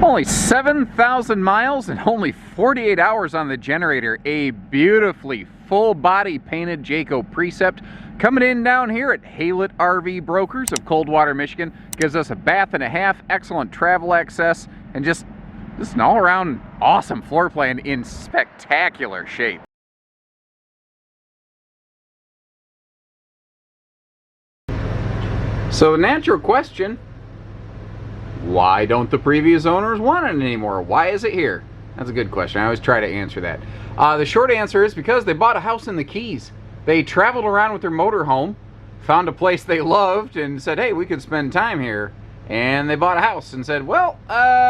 Only 7,000 miles and only 48 hours on the generator. A beautifully full body painted Jayco Precept coming in down here at Haylett RV Brokers of Coldwater, Michigan. Gives us a bath and a half, excellent travel access, and just an all-around awesome floor plan in spectacular shape. So, natural question. Why don't the previous owners want it anymore? Why is it here? That's a good question. I always try to answer that. The short answer is because they bought a house in the Keys. They traveled around with their motorhome, found a place they loved, and said, hey, we could spend time here. And they bought a house and said, well,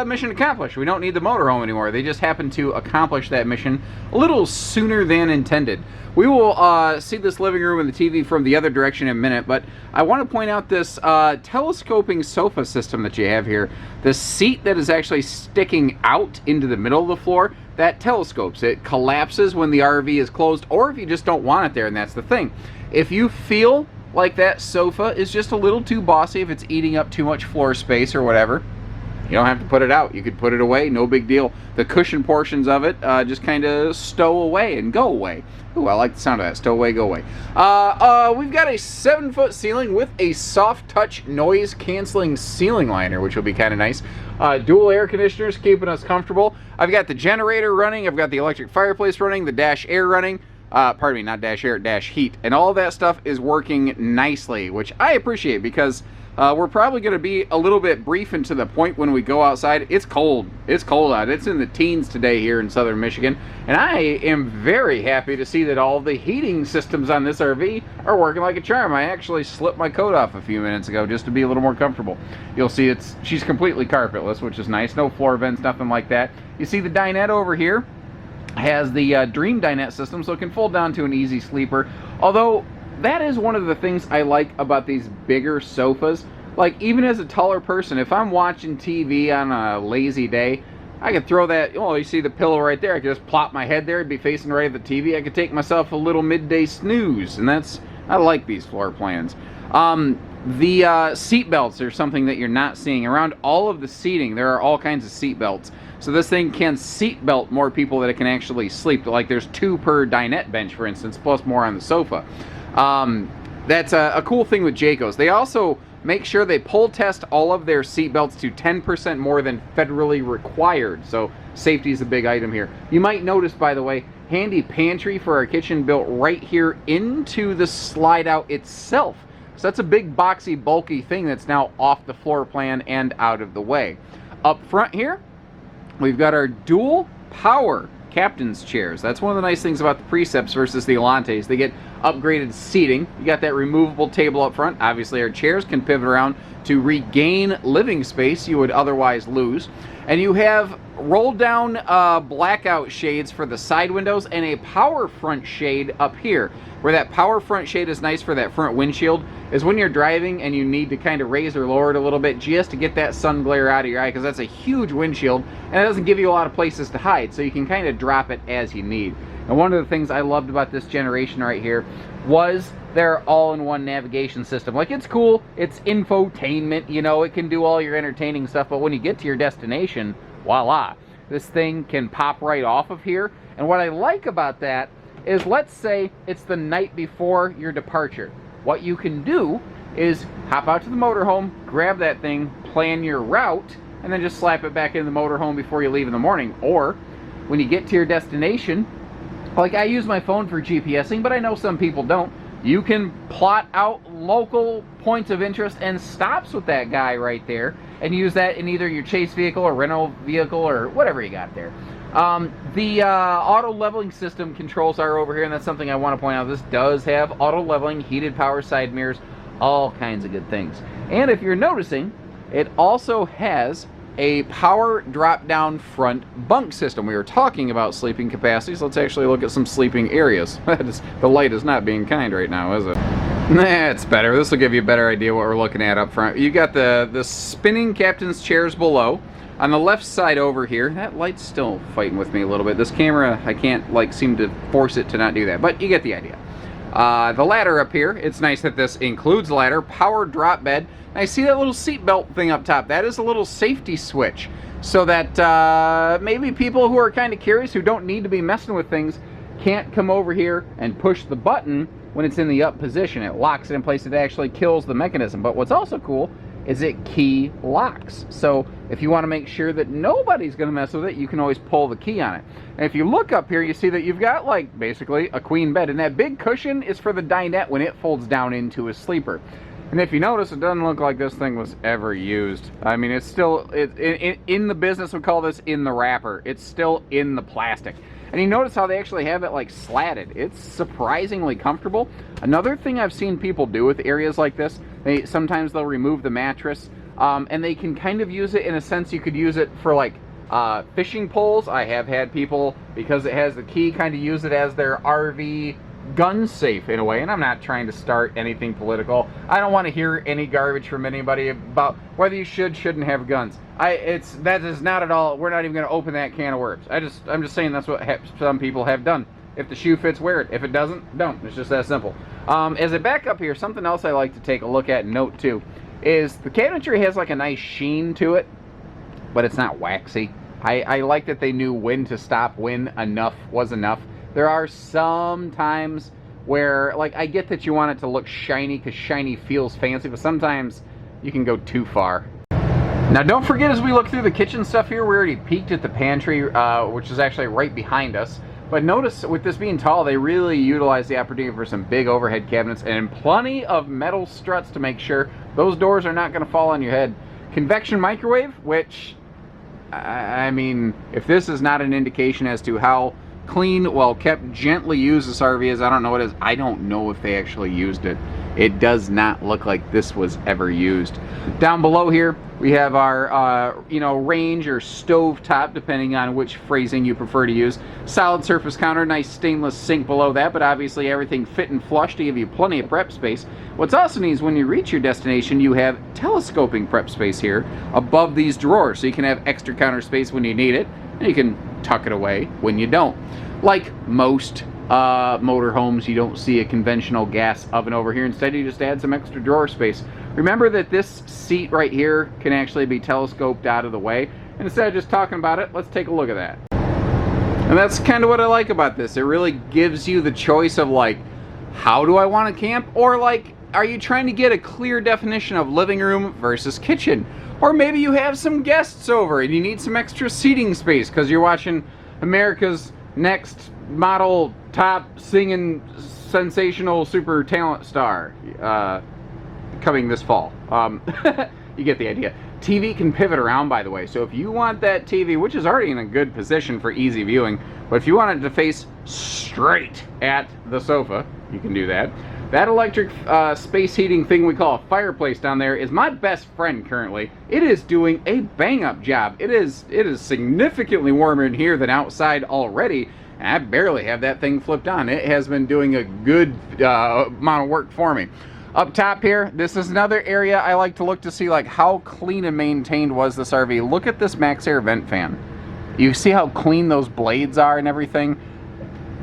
mission accomplished. We don't need the motorhome anymore. They just happened to accomplish that mission a little sooner than intended. We will see this living room and the TV from the other direction in a minute, but I want to point out this telescoping sofa system that you have here. The seat that is actually sticking out into the middle of the floor, that telescopes. It collapses when the RV is closed, or if you just don't want it there, and that's the thing. If you feel like that sofa is just a little too bossy, if it's eating up too much floor space or whatever, you don't have to put it out. You could put it away, no big deal. The cushion portions of it just kind of stow away and go away. Ooh, I like the sound of that. Stow away, go away. We've got a 7-foot ceiling with a soft touch noise canceling ceiling liner, which will be kind of nice. Dual air conditioners keeping us comfortable. I've got the generator running. I've got the electric fireplace running, the dash air running. Pardon me, not dash air, dash heat. And all of that stuff is working nicely, which I appreciate because we're probably going to be a little bit brief and to the point when we go outside. It's cold. It's cold out. It's in the teens today here in southern Michigan. And I am very happy to see that all the heating systems on this RV are working like a charm. I actually slipped my coat off a few minutes ago just to be a little more comfortable. You'll see she's completely carpetless, which is nice. No floor vents, nothing like that. You see the dinette over here has the Dream dinette system, so it can fold down to an easy sleeper. Although that is one of the things I like about these bigger sofas. Like, even as a taller person, if I'm watching TV on a lazy day, I could throw that, oh, you see the pillow right there, I could just plop my head there, it'd be facing right at the TV. I could take myself a little midday snooze, and I like these floor plans. The seat belts are something that you're not seeing. Around all of the seating, there are all kinds of seat belts. So this thing can seat belt more people that it can actually sleep. Like, there's 2 per dinette bench, for instance, plus more on the sofa. That's a cool thing with Jayco's. They also make sure they pull test all of their seat belts to 10% more than federally required. So safety is a big item here. You might notice, by the way, handy pantry for our kitchen built right here into the slide out itself. So that's a big boxy bulky thing that's now off the floor plan and out of the way. Up front here, we've got our dual power captain's chairs. That's one of the nice things about the Precepts versus the Elantes. They get upgraded seating. You got that removable table up front. Obviously, our chairs can pivot around to regain living space you would otherwise lose. And you have roll down blackout shades for the side windows and a power front shade up here. Where that power front shade is nice for that front windshield is when you're driving and you need to kind of raise or lower it a little bit just to get that sun glare out of your eye, because that's a huge windshield and it doesn't give you a lot of places to hide, so you can kind of drop it as you need. And one of the things I loved about this generation right here was their all-in-one navigation system. Like, it's cool, it's infotainment, you know, it can do all your entertaining stuff, but when you get to your destination, voila, this thing can pop right off of here. And what I like about that is, let's say it's the night before your departure. What you can do is hop out to the motorhome, grab that thing, plan your route, and then just slap it back in the motorhome before you leave in the morning. Or when you get to your destination, like, I use my phone for GPSing, but I know some people don't. You can plot out local points of interest and stops with that guy right there and use that in either your chase vehicle or rental vehicle or whatever you got there. The auto leveling system controls are over here, and that's something I want to point out. This does have auto leveling, heated power side mirrors, all kinds of good things. And if you're noticing, it also has a power drop-down front bunk system. We were talking about sleeping capacities. Let's actually look at some sleeping areas. The light is not being kind right now, is it? Nah, it's better. This will give you a better idea what we're looking at up front. You got the spinning captain's chairs below. On the left side over here, that light's still fighting with me a little bit. This camera, I can't seem to force it to not do that, but you get the idea. The ladder up here, it's nice that this includes ladder, power drop bed. And I see that little seat belt thing up top. That is a little safety switch, so that maybe people who are kind of curious, who don't need to be messing with things, can't come over here and push the button when it's in the up position. It locks it in place. It actually kills the mechanism. But what's also cool is it key locks. So if you want to make sure that nobody's going to mess with it, you can always pull the key on it. And if you look up here, you see that you've got, like, basically a queen bed. And that big cushion is for the dinette when it folds down into a sleeper. And if you notice, it doesn't look like this thing was ever used. I mean, it's still, in the business, we call this in the wrapper. It's still in the plastic. And you notice how they actually have it, like, slatted. It's surprisingly comfortable. Another thing I've seen people do with areas like this, sometimes they'll remove the mattress, and they can kind of use it in a sense. You could use it for, like, fishing poles. I have had people, because it has the key, kind of use it as their RV gun safe in a way. And I'm not trying to start anything political. I don't want to hear any garbage from anybody about whether you shouldn't have guns. That is not at all. We're not even going to open that can of worms. I'm just saying that's what some people have done. If the shoe fits, wear it. If it doesn't, don't. It's just that simple. As I back up here, something else I like to take a look at and note too is the cabinetry has like a nice sheen to it, but it's not waxy. I like that they knew when to stop, when enough was enough. There are some times where, like, I get that you want it to look shiny because shiny feels fancy, but sometimes you can go too far. Now, don't forget, as we look through the kitchen stuff here, we already peeked at the pantry, which is actually right behind us. But notice, with this being tall, they really utilize the opportunity for some big overhead cabinets and plenty of metal struts to make sure those doors are not going to fall on your head. Convection microwave, which, I mean, if this is not an indication as to how clean, well kept, gently used this RV is, I don't know what it is. I don't know if they actually used it. It does not look like this was ever used. Down below here, we have our, range or stove top, depending on which phrasing you prefer to use. Solid surface counter, nice stainless sink below that, but obviously everything fit and flush to give you plenty of prep space. What's also neat is when you reach your destination, you have telescoping prep space here above these drawers, so you can have extra counter space when you need it, and you can tuck it away when you don't. Like most motorhomes, you don't see a conventional gas oven over here. Instead, you just add some extra drawer space. Remember that this seat right here can actually be telescoped out of the way. And instead of just talking about it, let's take a look at that. And that's kind of what I like about this. It really gives you the choice of, like, how do I want to camp? Or, like, are you trying to get a clear definition of living room versus kitchen? Or maybe you have some guests over and you need some extra seating space because you're watching America's Next Model Top Singing Sensational Super Talent Star coming this fall. You get the idea. TV can pivot around, by the way, so if you want that TV, which is already in a good position for easy viewing, but if you want it to face straight at the sofa, you can do that. That electric space heating thing we call a fireplace down there is my best friend currently. It is doing a bang-up job. It is significantly warmer in here than outside already. And I barely have that thing flipped on. It has been doing a good amount of work for me. Up top here, this is another area I like to look to see, like, how clean and maintained was this RV. Look at this Max Air vent fan. You see how clean those blades are and everything?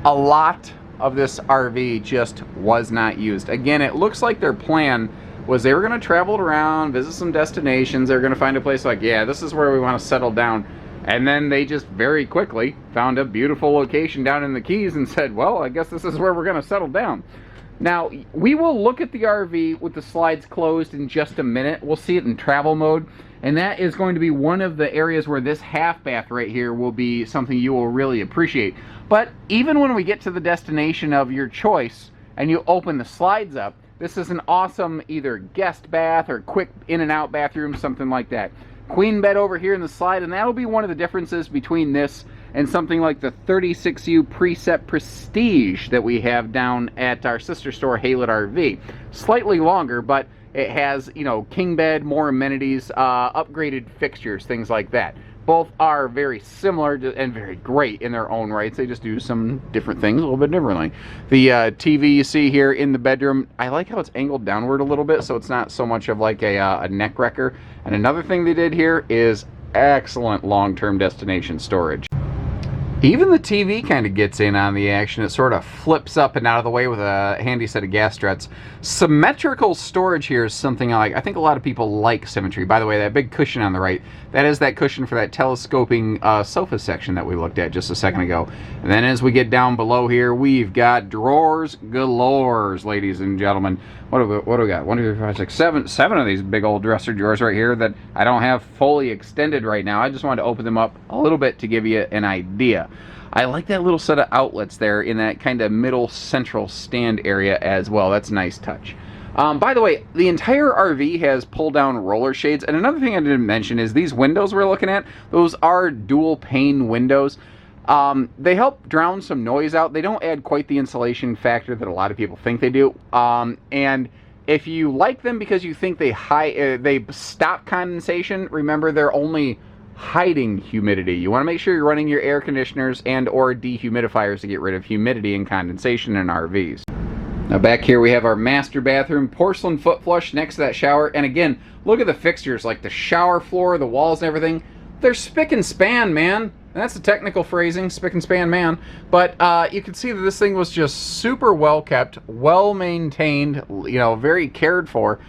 A lot of this RV just was not used. Again, it looks like their plan was they were going to travel around, visit some destinations. They're going to find a place like, yeah, this is where we want to settle down. And then they just very quickly found a beautiful location down in the Keys and said, well, I guess this is where we're going to settle down. Now, we will look at the RV with the slides closed in just a minute. We'll see it in travel mode. And that is going to be one of the areas where this half bath right here will be something you will really appreciate. But even when we get to the destination of your choice and you open the slides up, this is an awesome either guest bath or quick in and out bathroom, something like that. Queen bed over here in the slide, and that'll be one of the differences between this and something like the 36U Precept Prestige that we have down at our sister store, Haylett RV. Slightly longer, but it has, king bed, more amenities, upgraded fixtures, things like that. Both are very similar and very great in their own rights. They just do some different things a little bit differently. The TV you see here in the bedroom, I like how it's angled downward a little bit, so it's not so much of like a neck wrecker. And another thing they did here is excellent long-term destination storage. Even the TV kind of gets in on the action. It sort of flips up and out of the way with a handy set of gas struts. Symmetrical storage here is something I think a lot of people like symmetry. By the way, that big cushion on the right, that is that cushion for that telescoping sofa section that we looked at just a second ago. And then as we get down below here, we've got drawers galore, ladies and gentlemen. What do we got? 1, 2, 3, 4, 5, 6, 7. 7 of these big old dresser drawers right here that I don't have fully extended right now. I just wanted to open them up a little bit to give you an idea. I like that little set of outlets there in that kind of middle central stand area as well. That's a nice touch. By the way, the entire RV has pull-down roller shades. And another thing I didn't mention is these windows we're looking at, those are dual pane windows. They help drown some noise out. They don't add quite the insulation factor that a lot of people think they do. And if you like them because you think they stop condensation, remember they're only hiding humidity. You want to make sure you're running your air conditioners and or dehumidifiers to get rid of humidity and condensation in RVs. Now back here we have our master bathroom, porcelain foot flush next to that shower. And again, look at the fixtures, like the shower floor, the walls and everything. They're spick and span, man. And that's the technical phrasing, spick and span, man. But you can see that this thing was just super well kept, well maintained, you know, very cared for.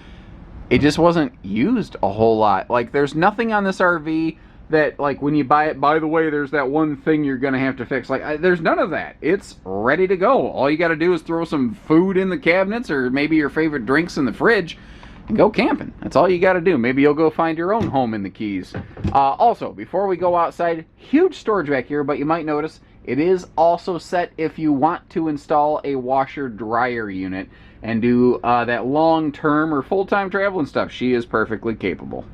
It just wasn't used a whole lot. Like, there's nothing on this RV that, like, when you buy it, by the way, there's that one thing you're gonna have to fix. Like, there's none of that. It's ready to go. All you gotta do is throw some food in the cabinets or maybe your favorite drinks in the fridge and go camping. That's all you gotta do. Maybe you'll go find your own home in the Keys. Also, before we go outside, huge storage back here, but you might notice it is also set if you want to install a washer-dryer unit and do that long-term or full-time travel and stuff. She is perfectly capable.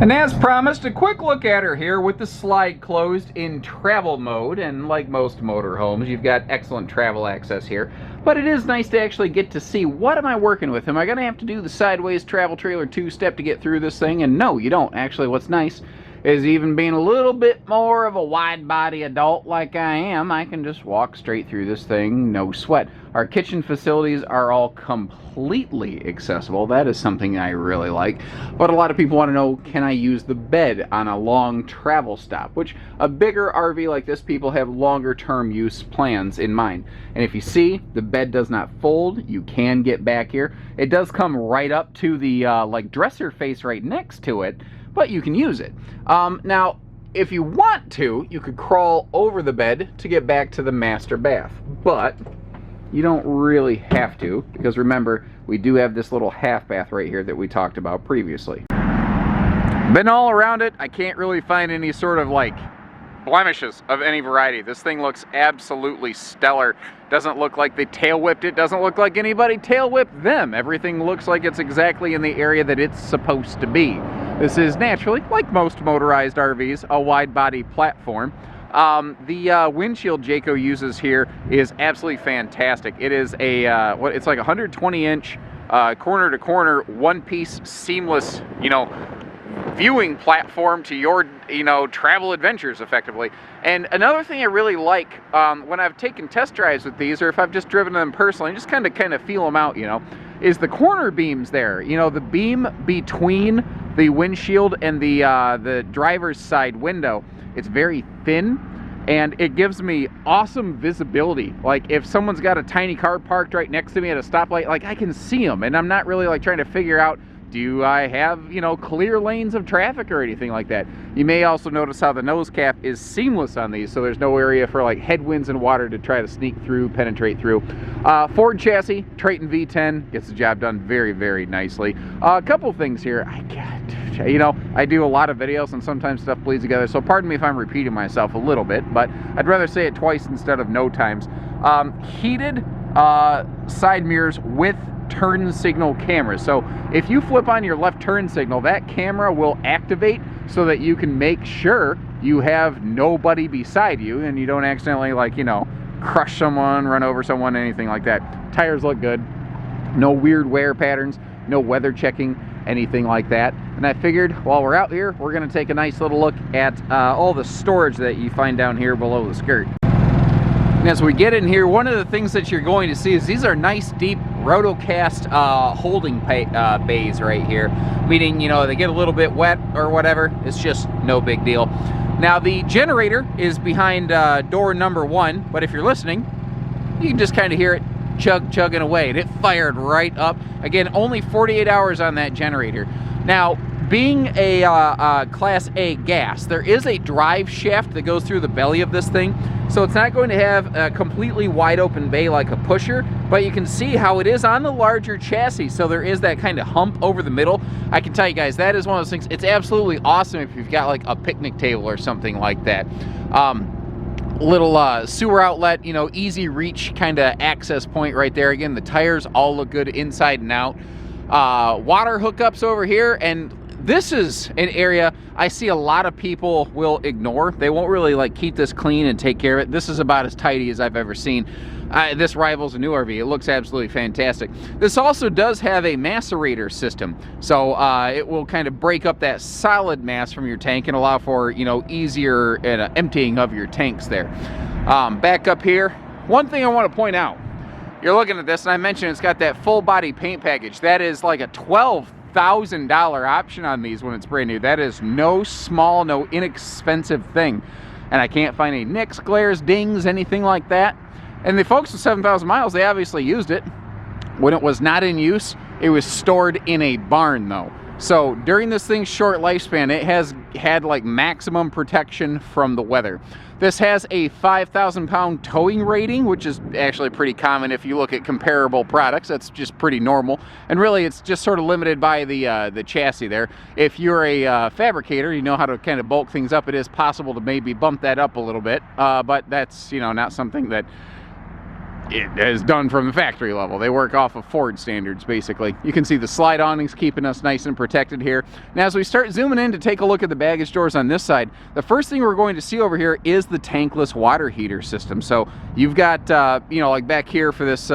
And as promised, a quick look at her here with the slide closed in travel mode. And like most motorhomes, you've got excellent travel access here. But it is nice to actually get to see, what am I working with? Am I going to have to do the sideways travel trailer two-step to get through this thing? And no, you don't. Actually, what's nice is, even being a little bit more of a wide-body adult like I am, I can just walk straight through this thing, no sweat. Our kitchen facilities are all completely accessible. That is something I really like. But a lot of people want to know, can I use the bed on a long travel stop? Which, a bigger RV like this, people have longer-term use plans in mind. And if you see, the bed does not fold. You can get back here. It does come right up to the like dresser face right next to it, but you can use it. Now, if you want to, you could crawl over the bed to get back to the master bath, but you don't really have to, because remember, we do have this little half bath right here that we talked about previously. Been all around it. I can't really find any sort of like blemishes of any variety. This thing looks absolutely stellar. Doesn't look like they tail whipped it. Doesn't look like anybody tail whipped them. Everything looks like it's exactly in the area that it's supposed to be. This is naturally, like most motorized RVs, a wide body platform. The windshield Jayco uses here is absolutely fantastic. It is a it's like 120-inch corner to corner, one-piece seamless, you know, viewing platform to your, you know, travel adventures effectively. And another thing I really like when I've taken test drives with these, or if I've just driven them personally, just kind of feel them out, you know, is the corner beams there. You know, the beam between the windshield and the driver's side window, it's very thin, and it gives me awesome visibility. Like, if someone's got a tiny car parked right next to me at a stoplight, like, I can see them, and I'm not really like trying to figure out, do I have, you know, clear lanes of traffic or anything like that. You may also notice how the nose cap is seamless on these, so there's no area for like headwinds and water to try to sneak through, penetrate through. Ford chassis, Triton V10, gets the job done very, very nicely. A couple things here. You know, I do a lot of videos and sometimes stuff bleeds together, so pardon me if I'm repeating myself a little bit, but I'd rather say it twice instead of no times. Heated side mirrors with turn signal cameras. So if you flip on your left turn signal, that camera will activate so that you can make sure you have nobody beside you and you don't accidentally, like, you know, crush someone, run over someone, anything like that. Tires look good. No weird wear patterns, no weather checking, anything like that. And I figured while we're out here, we're going to take a nice little look at all the storage that you find down here below the skirt. And as we get in here, one of the things that you're going to see is these are nice deep rotocast holding bays right here, meaning, you know, they get a little bit wet or whatever, it's just no big deal. Now the generator is behind door number 1, but if you're listening, you can just kind of hear it chugging away, and it fired right up. Again, only 48 hours on that generator. Now, being a Class A gas, there is a drive shaft that goes through the belly of this thing, so it's not going to have a completely wide open bay like a pusher, but you can see how it is on the larger chassis, so there is that kind of hump over the middle. I can tell you guys, that is one of those things, it's absolutely awesome if you've got like a picnic table or something like that. Little sewer outlet, you know, easy reach kind of access point right there. Again, the tires all look good inside and out. Water hookups over here, and this is an area I see a lot of people will ignore. They won't really like keep this clean and take care of it. This is about as tidy as I've ever seen. This rivals a new RV. It looks absolutely fantastic. This also does have a macerator system, so it will kind of break up that solid mass from your tank and allow for, you know, easier emptying of your tanks there. Back up here, one thing I want to point out. You're looking at this, and I mentioned it's got that full body paint package. That is like a $12,000 option on these when it's brand new. That is no small, no inexpensive thing. And I can't find any nicks, glares, dings, anything like that. And the folks with 7,000 miles, they obviously used it. When it was not in use, it was stored in a barn though. So during this thing's short lifespan, it has had like maximum protection from the weather. This has a 5,000 pound towing rating, which is actually pretty common if you look at comparable products. That's just pretty normal. And really it's just sort of limited by the chassis there. If you're a fabricator, you know how to kind of bulk things up. It is possible to maybe bump that up a little bit, but that's, you know, not something that it is done from the factory level. They work off of Ford standards, basically. You can see the slide awnings keeping us nice and protected here. Now, as we start zooming in to take a look at the baggage doors on this side, the first thing we're going to see over here is the tankless water heater system. So you've got, you know, like back here for this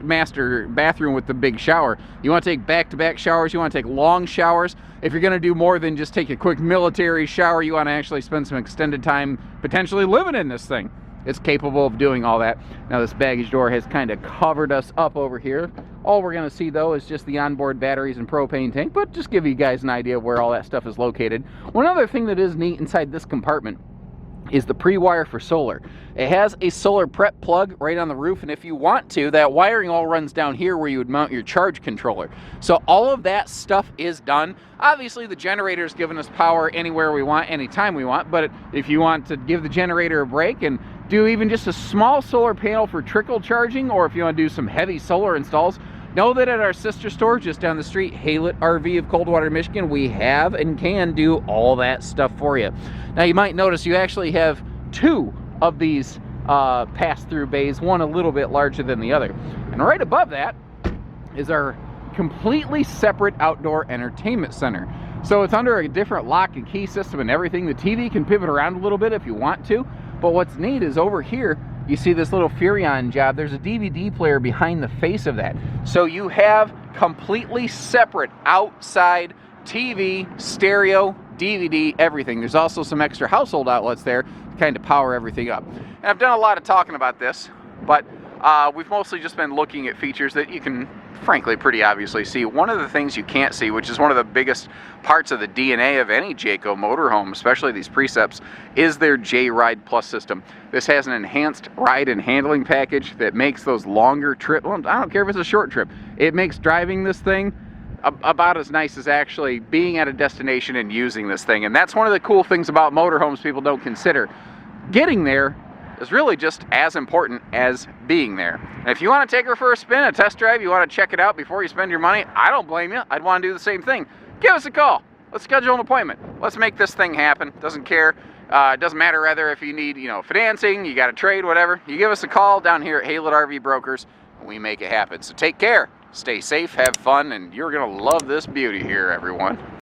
master bathroom with the big shower. You want to take back-to-back showers. You want to take long showers. If you're going to do more than just take a quick military shower, you want to actually spend some extended time potentially living in this thing. It's capable of doing all that. Now this baggage door has kind of covered us up over here. All we're going to see though is just the onboard batteries and propane tank, but just give you guys an idea of where all that stuff is located. One other thing that is neat inside this compartment is the pre-wire for solar. It has a solar prep plug right on the roof, and if you want to, that wiring all runs down here where you would mount your charge controller. So all of that stuff is done. Obviously the generator is giving us power anywhere we want, anytime we want, but if you want to give the generator a break and do even just a small solar panel for trickle charging, or if you want to do some heavy solar installs, know that at our sister store just down the street, Haylett RV of Coldwater, Michigan, we have and can do all that stuff for you. Now you might notice you actually have two of these pass-through bays, one a little bit larger than the other. And right above that is our completely separate outdoor entertainment center. So it's under a different lock and key system and everything. The TV can pivot around a little bit if you want to. But what's neat is over here, you see this little Furrion job. There's a DVD player behind the face of that. So you have completely separate outside TV, stereo, DVD, everything. There's also some extra household outlets there to kind of power everything up. And I've done a lot of talking about this, but we've mostly just been looking at features that you can frankly pretty obviously see. One of the things you can't see, which is one of the biggest parts of the DNA of any Jayco motorhome, especially these Precepts, is their J-Ride Plus system. This has an enhanced ride and handling package that makes those longer trips, well, I don't care if it's a short trip, it makes driving this thing about as nice as actually being at a destination and using this thing. And that's one of the cool things about motorhomes people don't consider. Getting there is really just as important as being there. And if you want to take her for a spin, a test drive, you want to check it out before you spend your money, I don't blame you. I'd want to do the same thing. Give us a call. Let's schedule an appointment. Let's make this thing happen. Doesn't care. It doesn't matter whether if you need, you know, financing, you got a trade, whatever. You give us a call down here at Haylett RV Brokers, and we make it happen. So take care. Stay safe, have fun, and you're going to love this beauty here, everyone.